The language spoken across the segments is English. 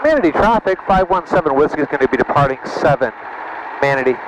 Manatee traffic, 517 Whiskey is going to be departing 7 Manatee.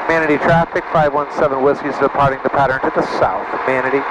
Manatee traffic, 517 Whiskey is departing the pattern to the south. Manatee.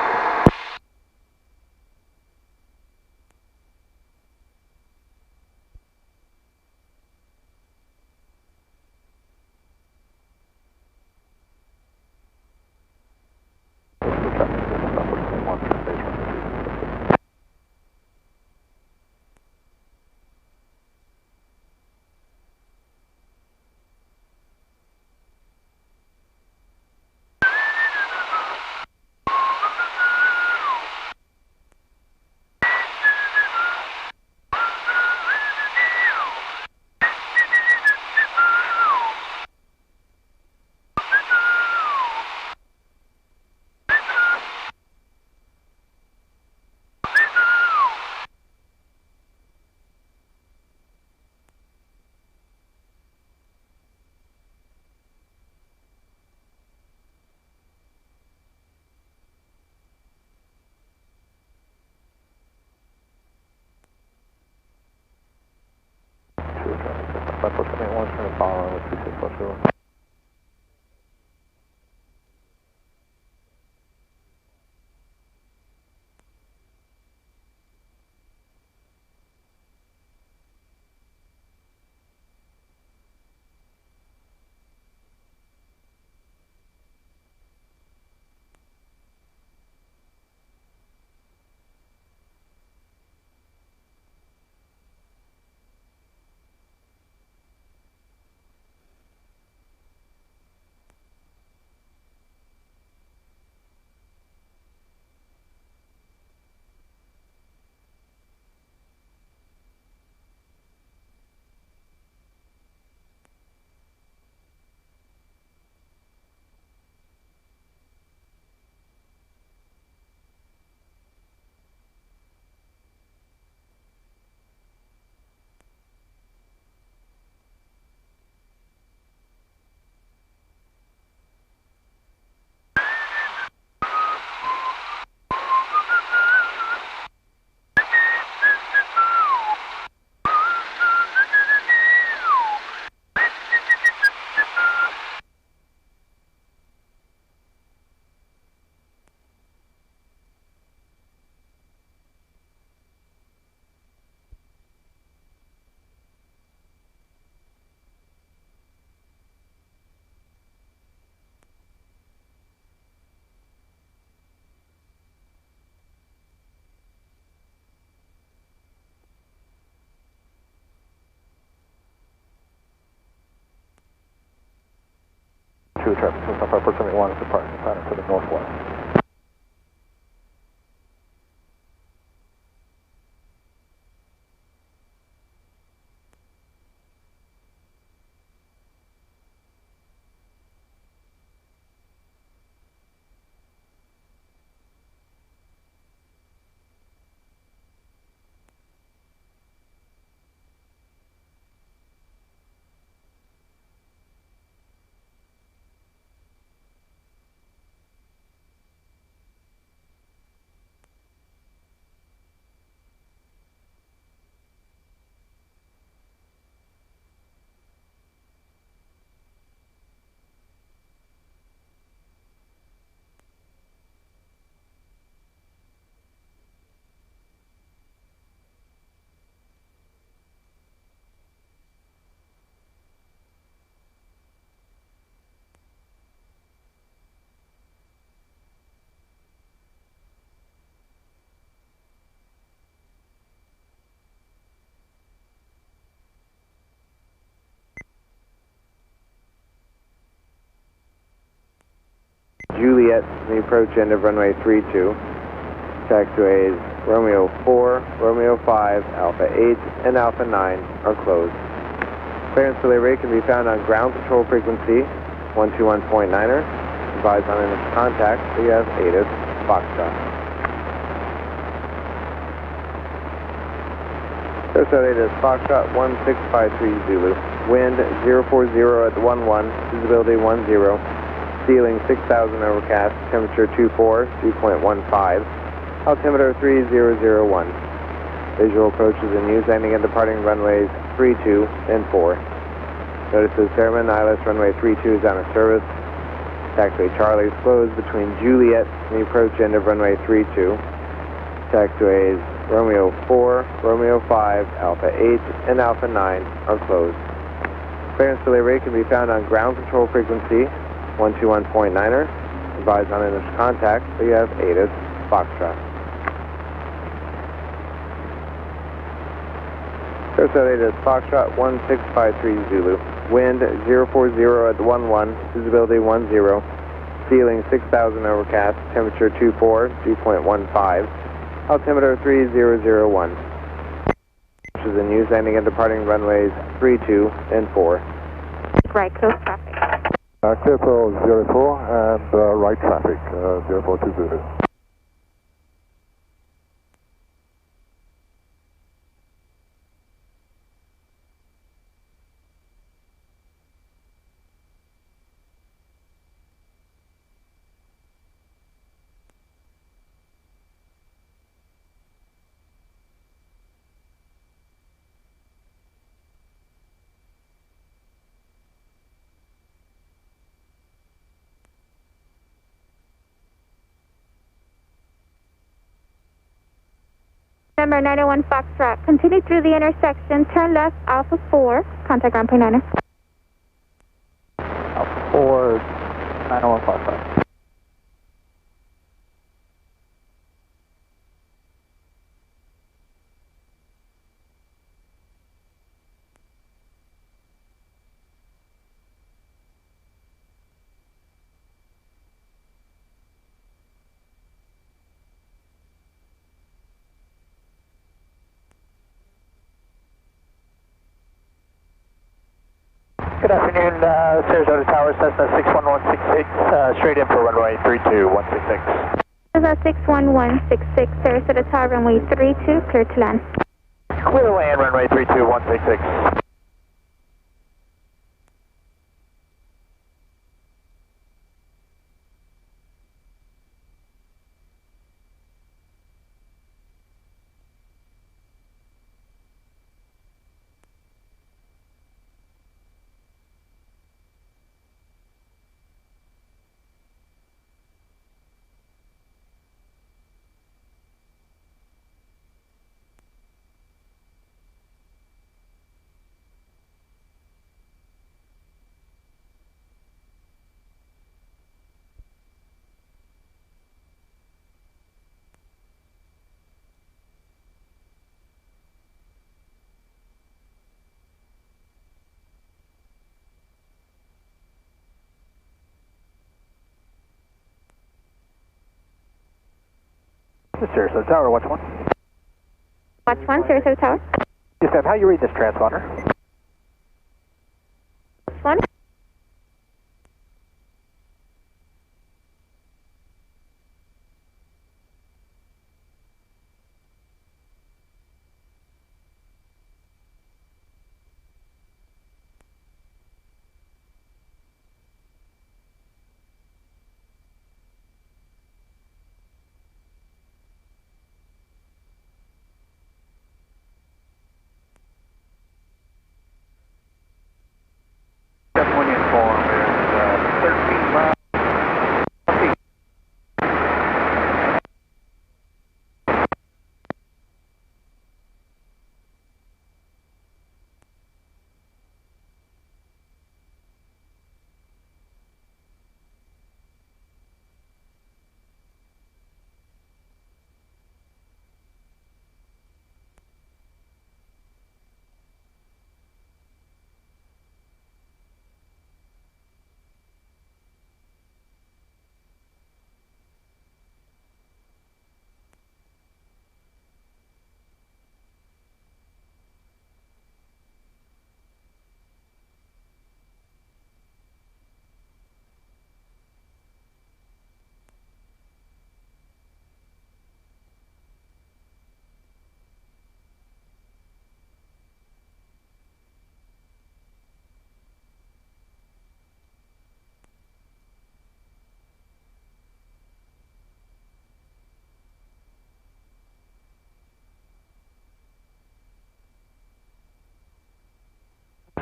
True traffic, 471 is departing the pattern to the northwest. Juliet in the approach end of runway 32. Taxiways Romeo 4, Romeo 5, Alpha 8, and Alpha 9 are closed. Clearance delay rate can be found on ground control frequency 121.9er. Advise on initial contact, CF ATIS Foxtrot. Sarasota ATIS Foxtrot 1653 Zulu. Wind 040 at the 11, visibility 10. Ceiling 6,000 overcast, temperature 24, dew point 15. Altimeter 3001. Visual approaches in use, landing and departing runways 32 and 4. Notices Fairman, ILS runway 32 is out of service. Taxiway Charlie is closed between Juliet and the approach end of runway 32. Taxiways Romeo 4, Romeo 5, Alpha 8, and Alpha 9 are closed. Clearance delay rate can be found on ground control frequency 121.9er. Advise on initial contact, CF ATIS Foxtrot. Sarasota ATIS Foxtrot 1653 Zulu. Wind 040 at the 11, visibility 10. Ceiling 6,000 overcast, temperature 24, dew point 15. Altimeter 3001. Which is in use, landing and departing runways 32 and 4. Right, close traffic. Clear for 04 and right traffic, 0420. Number 901 Foxtrot, continue through the intersection, turn left, Alpha 4, contact ground point 9er. Alpha 4, 901 Foxtrot. Good afternoon, Sarasota Tower, Cessna 61166, straight in for runway 32166. Cessna 61166, Sarasota Tower, runway 32, clear to land. Clear to land, runway 32166. This is Sarasota Tower, watch 1. Watch 1, Sarasota Tower. Yes, ma'am, how you read this transponder? Watch 1.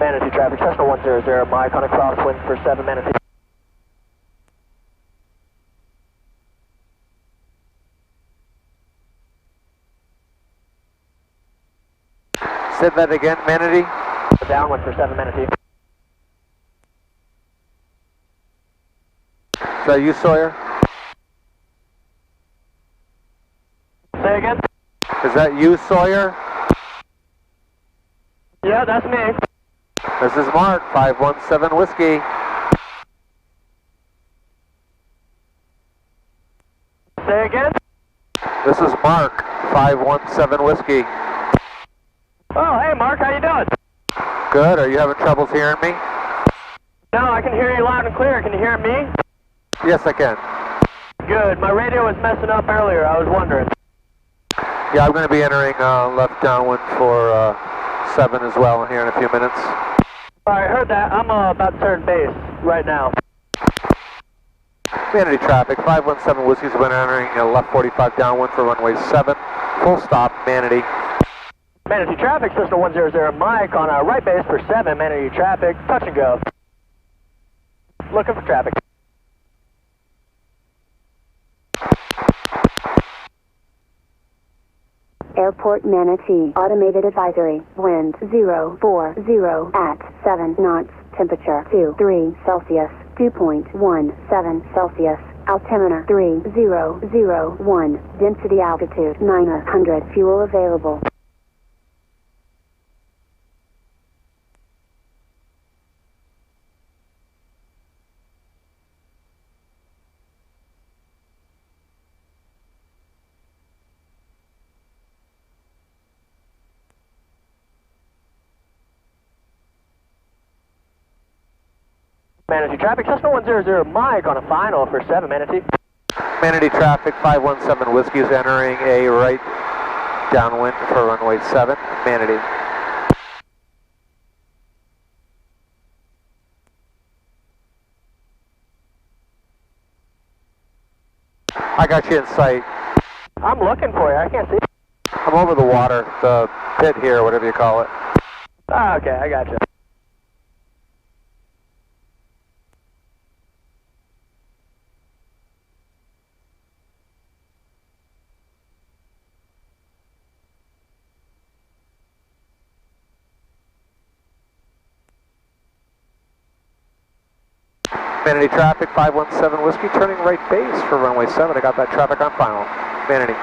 Manatee traffic, Cessna 100, Mike on a crosswind for 7 Manatee. Say that again, Manatee. Downwind for 7 Manatee. Is that you, Sawyer? Say again? Is that you, Sawyer? Yeah, that's me. This is Mark, 517 Whiskey. Say again? This is Mark, 517 Whiskey. Oh, hey Mark, how you doing? Good, are you having troubles hearing me? No, I can hear you loud and clear. Can you hear me? Yes, I can. Good. My radio was messing up earlier. I was wondering. Yeah, I'm going to be entering left downwind for 7 as well here in a few minutes. All right, heard that. I'm about to turn base right now. Manatee traffic, 517 Whiskey's been entering left 45 downwind for runway 7. Full stop, Manatee. Manatee traffic, Cessna 100, Mike on our right base for 7 Manatee traffic. Touch and go. Looking for traffic. Airport Manatee, automated advisory, wind 040 at 7 knots, temperature 23 Celsius, 2.17 Celsius, altimeter 3001, density altitude 900, fuel available. Manatee traffic, Cessna 100, Mike on a final for 7 Manatee. Manatee traffic, 517 Whiskey is entering a right downwind for runway 7, Manatee. I got you in sight. I'm looking for you. I can't see. I'm over the water, the pit here, whatever you call it. Ah, okay, I got you. Manatee traffic, 517 Whiskey, turning right base for runway 7. I got that traffic on final. Manatee.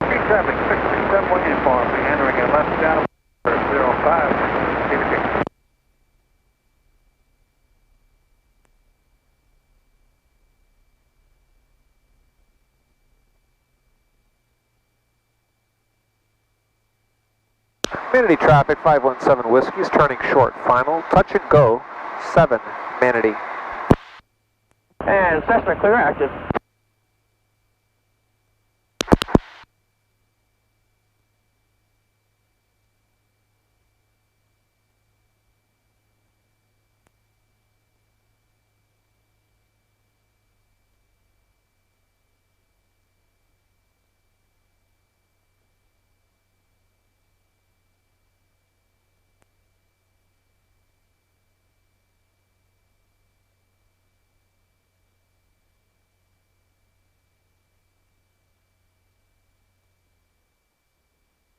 Traffic 637 uniform, be entering a left down for 05. Manatee traffic, 517 Whiskey is turning short final. Touch and go, 7 Manatee. And Cessna clear active.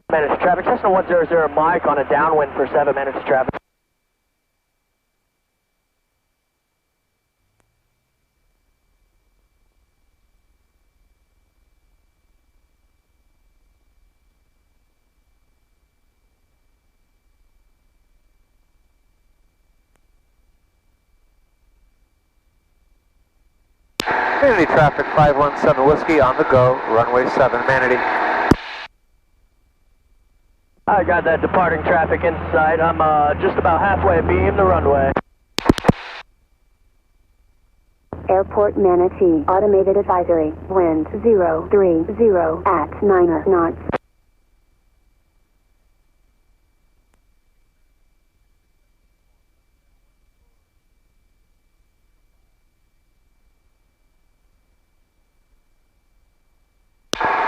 Manatee traffic, Cessna 100, Mike on a downwind for 7 Manatee traffic. Manatee traffic, 517 Whiskey on the go, runway 7 Manatee. I got that departing traffic in sight. I'm just about halfway beam the runway. Airport Manatee, automated advisory, wind 030 at 9 knots.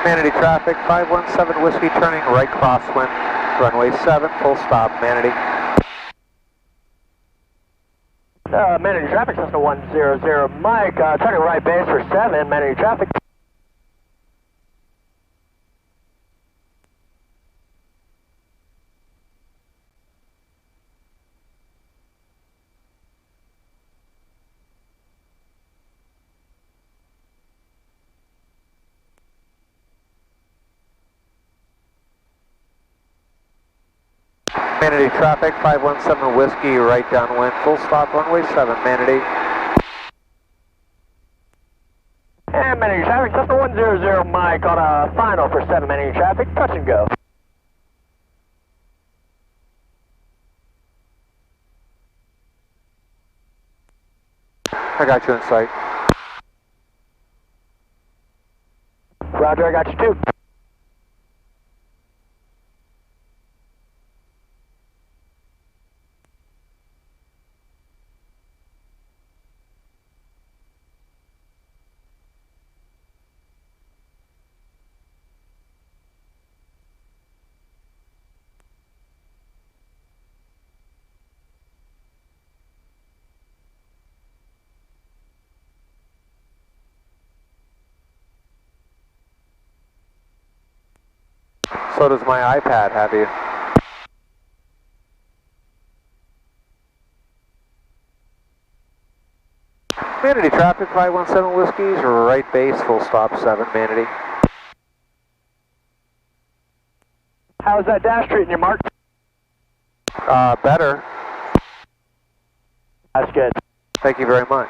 Manatee traffic, 517 Whiskey, turning right crosswind, runway 7, full stop, Manatee. Manatee traffic, Cessna 100 Mike, turning right base for 7, Manatee traffic. Manatee traffic, 517 Whiskey, right downwind, full stop, runway 7, Manatee. And Manatee traffic, Cessna 100 Mike on a final for 7, Manatee traffic, touch and go. I got you in sight. Roger, I got you too. So does my iPad have you. Manatee traffic, 517 Whiskies, right base, full stop, 7, Manatee. How's that dash treating you, Mark? Better. That's good. Thank you very much.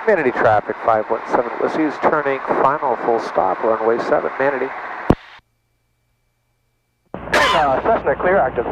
Manatee traffic, 517 Whiskies, turning final, full stop, runway 7, Manatee. Cessna clear active.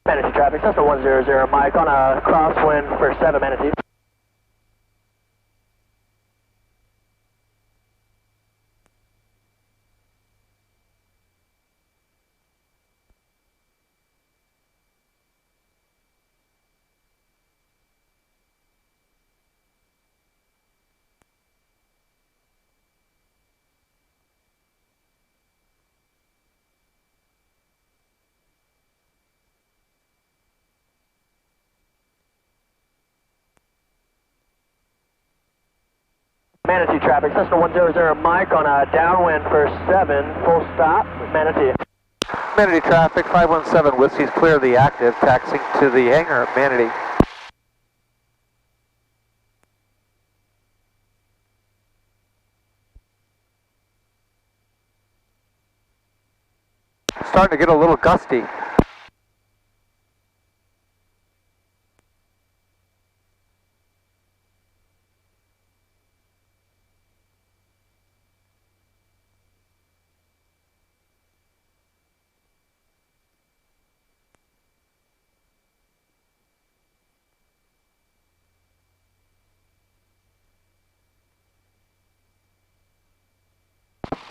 Manatee traffic, Cessna 100 Mike on a crosswind for 7, Manatee. Manatee traffic, Cessna 100 Mike on a downwind for 7, full stop, Manatee. Manatee traffic, 517 Whiskies, clear the active, taxiing to the hangar, Manatee. Starting to get a little gusty.